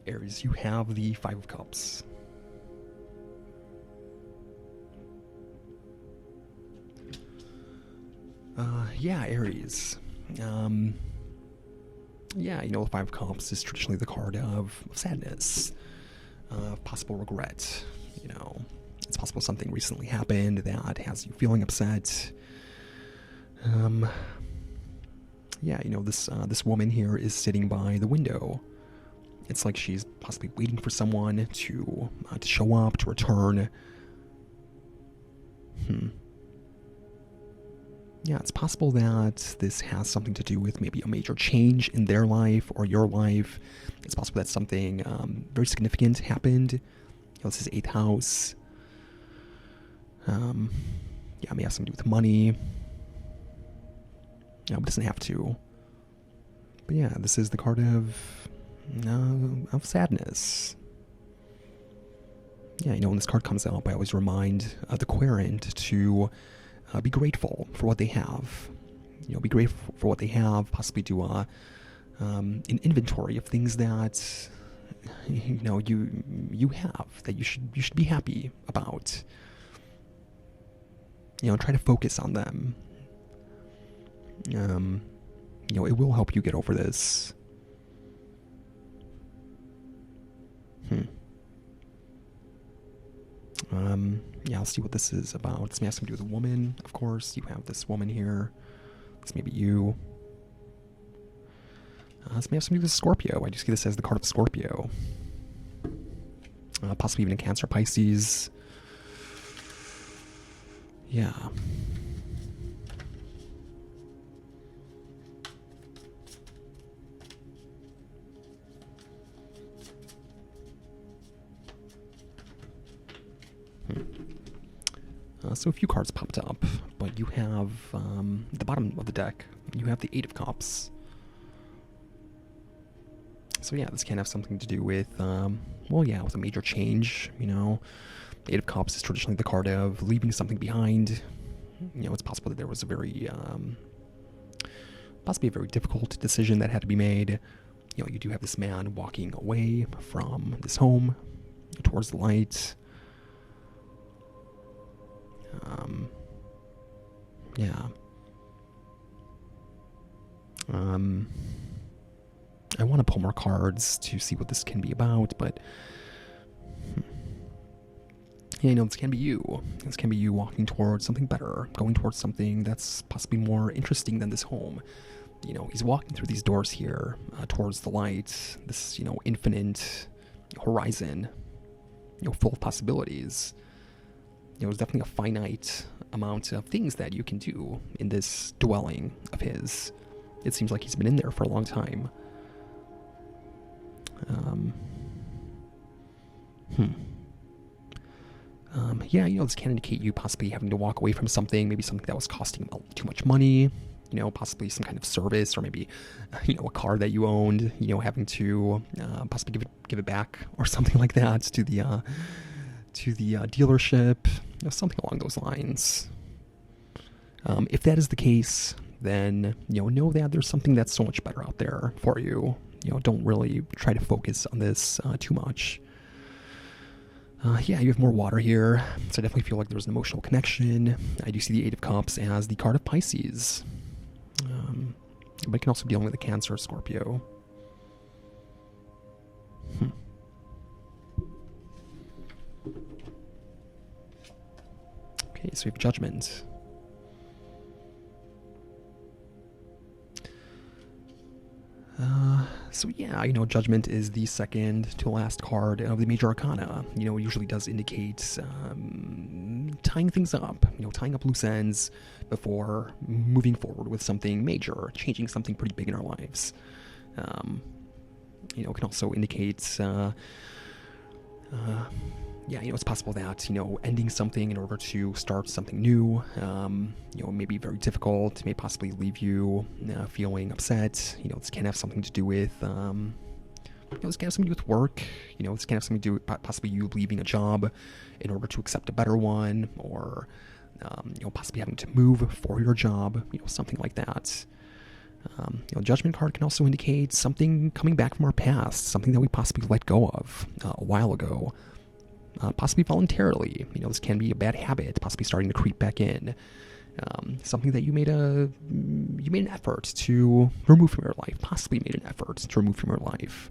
Aries, you have the Five of Cups. Yeah, Aries. Yeah, the Five of Cups is traditionally the card of sadness, possible regret. It's possible something recently happened that has you feeling upset. Yeah, this woman here is sitting by the window. It's like she's possibly waiting for someone to show up, to return. Yeah, it's possible that this has something to do with maybe a major change in their life or your life. It's possible that something very significant happened. This is 8th house. Yeah, it may have something to do with money. It doesn't have to. But yeah, this is the card of sadness. Yeah, when this card comes up, I always remind the querent to be grateful for what they have. Be grateful for what they have. Possibly do an inventory of things that you have that you should be happy about. Try to focus on them. It will help you get over this. Yeah, I'll see what this is about. This may have something to do with a woman, of course. You have this woman here. This may be you. This may have something to do with Scorpio. I do see this as the card of Scorpio. Possibly even a Cancer, Pisces. Yeah. So a few cards popped up, but you have, at the bottom of the deck, you have the Eight of Cups. So yeah, this can have something to do with, with a major change, Eight of Cups is traditionally the card of leaving something behind. It's possible that there was possibly a very difficult decision that had to be made. You do have this man walking away from this home towards the light. Yeah. I want to pull more cards to see what this can be about, but this can be you. This can be you walking towards something better, going towards something that's possibly more interesting than this home. He's walking through these doors here towards the light, this, infinite horizon, full of possibilities. There's definitely a finite amount of things that you can do in this dwelling of his. It seems like he's been in there for a long time. Yeah, this can indicate you possibly having to walk away from something, maybe something that was costing too much money, possibly some kind of service, or maybe, a car that you owned, having to possibly give it back or something like that to the dealership, something along those lines. If that is the case, then know that there's something that's so much better out there for you. Don't really try to focus on this too much. Yeah, you have more water here, so I definitely feel like there's an emotional connection. I do see the Eight of Cups as the card of Pisces, but it can also be dealing with a Cancer or Scorpio. Okay, so we have Judgment. So yeah, Judgment is the second to last card of the Major Arcana. It usually does indicate tying things up, tying up loose ends before moving forward with something major, changing something pretty big in our lives. It can also indicate, it's possible that, ending something in order to start something new, may be very difficult, may possibly leave you feeling upset. This can have something to do with this can have something to do with work. This can have something to do with possibly you leaving a job in order to accept a better one, or possibly having to move for your job. Something like that. Judgment card can also indicate something coming back from our past, something that we possibly let go of a while ago, possibly voluntarily. This can be a bad habit, possibly starting to creep back in. Something that you made an effort to remove from your life, possibly made an effort to remove from your life.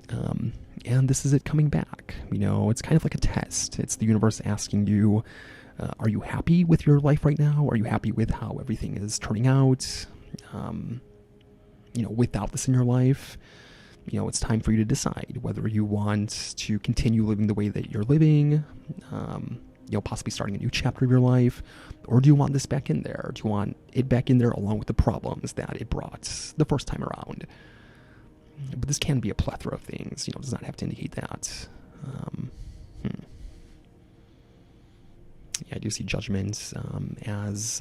And this is it coming back. It's kind of like a test. It's the universe asking you, are you happy with your life right now? Are you happy with how everything is turning out? Without this in your life, it's time for you to decide whether you want to continue living the way that you're living, possibly starting a new chapter of your life, or do you want this back in there? Do you want it back in there along with the problems that it brought the first time around? But this can be a plethora of things, it does not have to indicate that. I do see Judgment as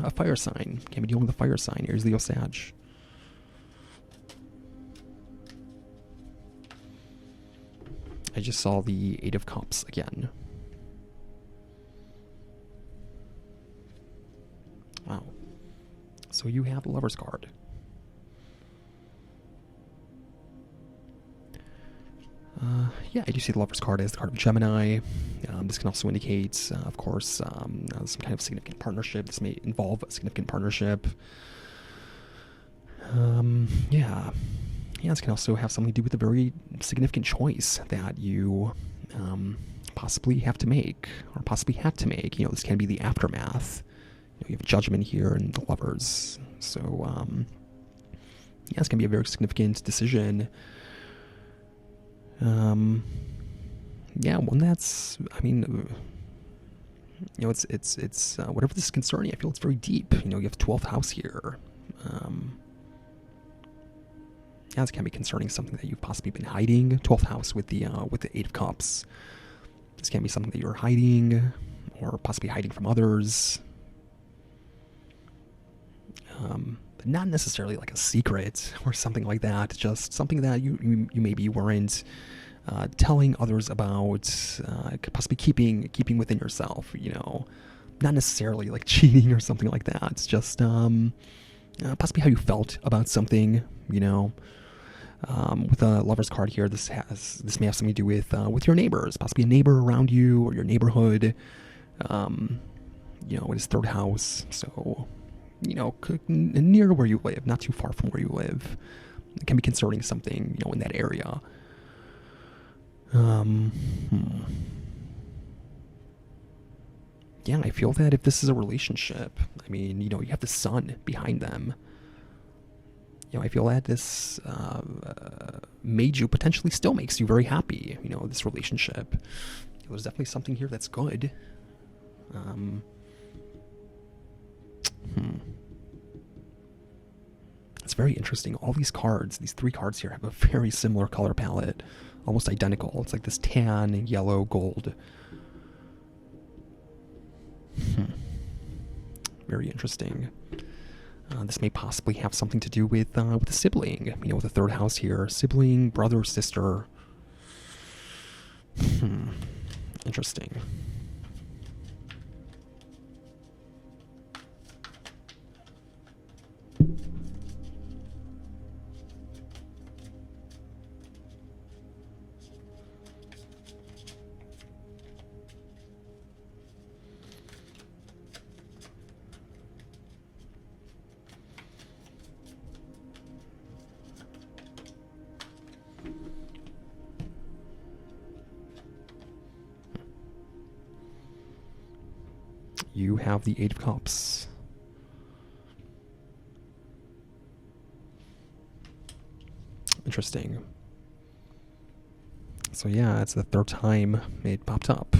a fire sign. Can be dealing with a fire sign, Aries, Leo, Sag. I just saw the Eight of Cups again. Wow. So you have the Lover's card. I do see the Lover's card as the card of Gemini. This can also indicate, of course, some kind of significant partnership. This may involve a significant partnership. This can also have something to do with a very significant choice that you possibly have to make, or possibly had to make. This can be the aftermath. You have Judgment here and the Lovers. So, this can be a very significant decision. One that's, it's whatever this is concerning, I feel it's very deep. You have 12th house here. This can be concerning something that you've possibly been hiding. 12th house with the Eight of Cups. This can be something that you're hiding, or possibly hiding from others. But not necessarily like a secret or something like that. Just something that you maybe weren't telling others about, possibly keeping within yourself. Not necessarily like cheating or something like that. It's just possibly how you felt about something. With a Lover's card here, this may have something to do with your neighbors, possibly a neighbor around you or your neighborhood. It is third house, so near where you live, not too far from where you live. It can be concerning something, in that area. I feel that if this is a relationship, you have the sun behind them. I feel that this potentially still makes you very happy, this relationship. There's definitely something here that's good. It's very interesting. All these cards, these three cards here, have a very similar color palette, almost identical. It's like this tan, yellow, gold. Very interesting. This may possibly have something to do with a sibling, with the third house here. Sibling, brother, sister. Interesting. You have the Eight of Cups. Interesting. So it's the third time it popped up.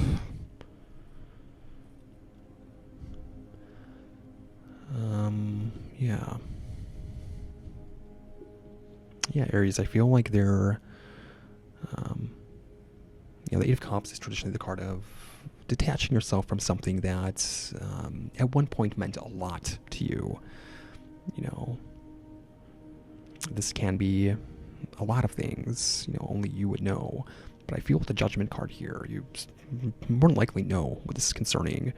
Aries, I feel like they're, the Eight of Cups is traditionally the card of detaching yourself from something that at one point meant a lot to you. This can be a lot of things, only you would know. But I feel with the Judgment card here, you more than likely know what this is concerning.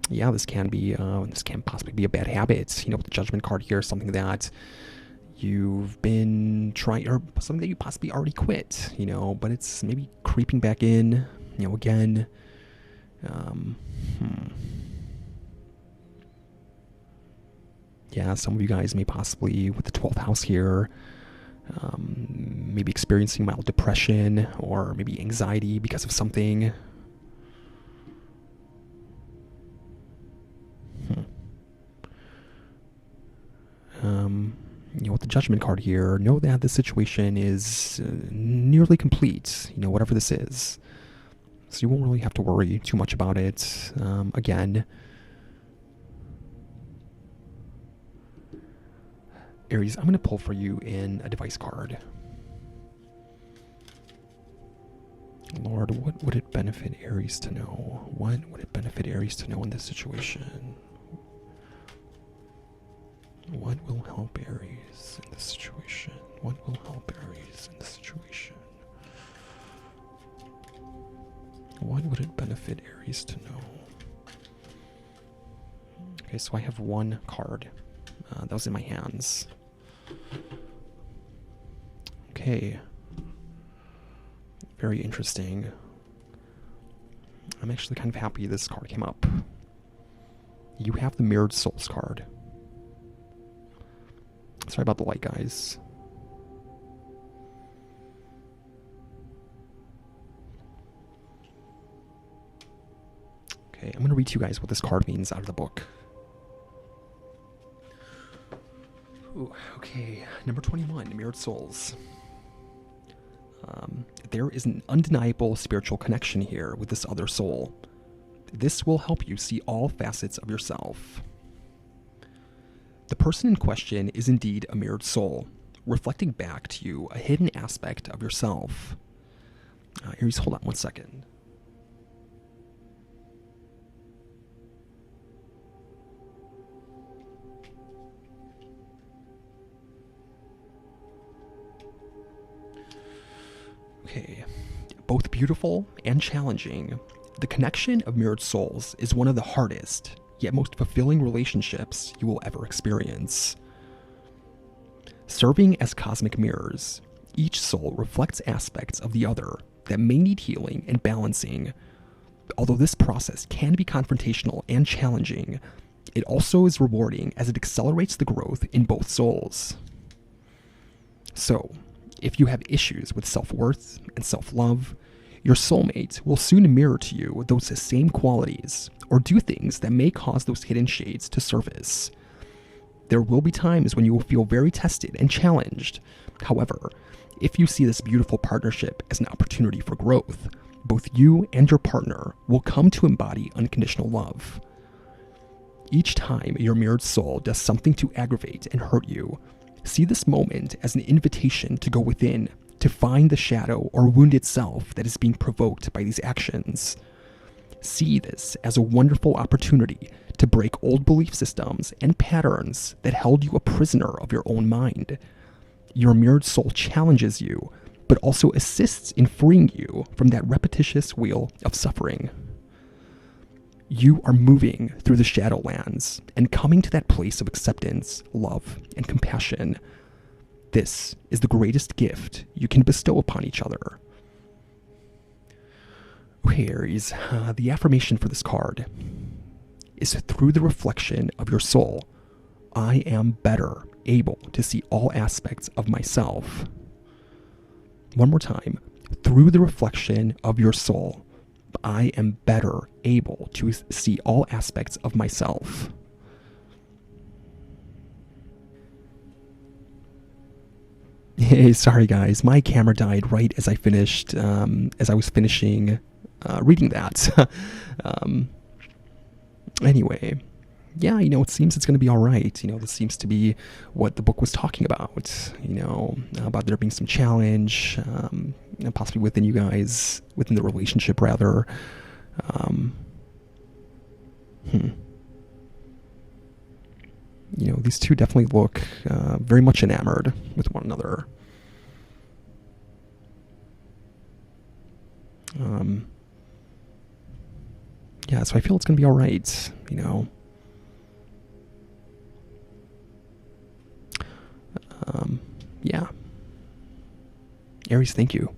Yeah, this can possibly be a bad habit. With the Judgment card here, something that you've been trying, or something that you possibly already quit, but it's maybe creeping back in, again. Yeah, some of you guys may possibly, with the 12th house here, maybe experiencing mild depression or maybe anxiety because of something. With the Judgment card here, know that the situation is nearly complete, whatever this is. So you won't really have to worry too much about it. Again, Aries, I'm going to pull for you in a device card. Lord, what would it benefit Aries to know? What would it benefit Aries to know in this situation? What will help Aries in this situation? What will help Aries in this situation? What would it benefit Aries to know? Okay, so I have one card. That was in my hands. Okay. Very interesting. I'm actually kind of happy this card came up. You have the Mirrored Souls card. Sorry about the light, guys. Okay, I'm going to read to you guys what this card means out of the book. Ooh, okay, number 21, Mirrored Souls. There is an undeniable spiritual connection here with this other soul. This will help you see all facets of yourself. The person in question is indeed a mirrored soul, reflecting back to you a hidden aspect of yourself. Aries, hold on one second. Okay, both beautiful and challenging, the connection of mirrored souls is one of the hardest, yet most fulfilling relationships you will ever experience. Serving as cosmic mirrors, each soul reflects aspects of the other that may need healing and balancing. Although this process can be confrontational and challenging, it also is rewarding as it accelerates the growth in both souls. So, if you have issues with self-worth and self-love, your soulmate will soon mirror to you those same qualities or do things that may cause those hidden shades to surface. There will be times when you will feel very tested and challenged. However, if you see this beautiful partnership as an opportunity for growth, both you and your partner will come to embody unconditional love. Each time your mirrored soul does something to aggravate and hurt you, see this moment as an invitation to go within, to find the shadow or wounded self that is being provoked by these actions. See this as a wonderful opportunity to break old belief systems and patterns that held you a prisoner of your own mind. Your mirrored soul challenges you, but also assists in freeing you from that repetitious wheel of suffering. You are moving through the Shadowlands and coming to that place of acceptance, love, and compassion. This is the greatest gift you can bestow upon each other. Okay, Aries, the affirmation for this card is through the reflection of your soul, I am better able to see all aspects of myself. One more time, through the reflection of your soul, I am better able to see all aspects of myself. Hey, sorry guys, my camera died right as I was finishing reading that. Anyway, yeah, it seems it's going to be all right. This seems to be what the book was talking about, about there being some challenge, possibly within you guys, within the relationship, rather. You know, these two definitely look very much enamored with one another. Yeah, so I feel it's going to be all right, you know. Yeah. Aries, thank you.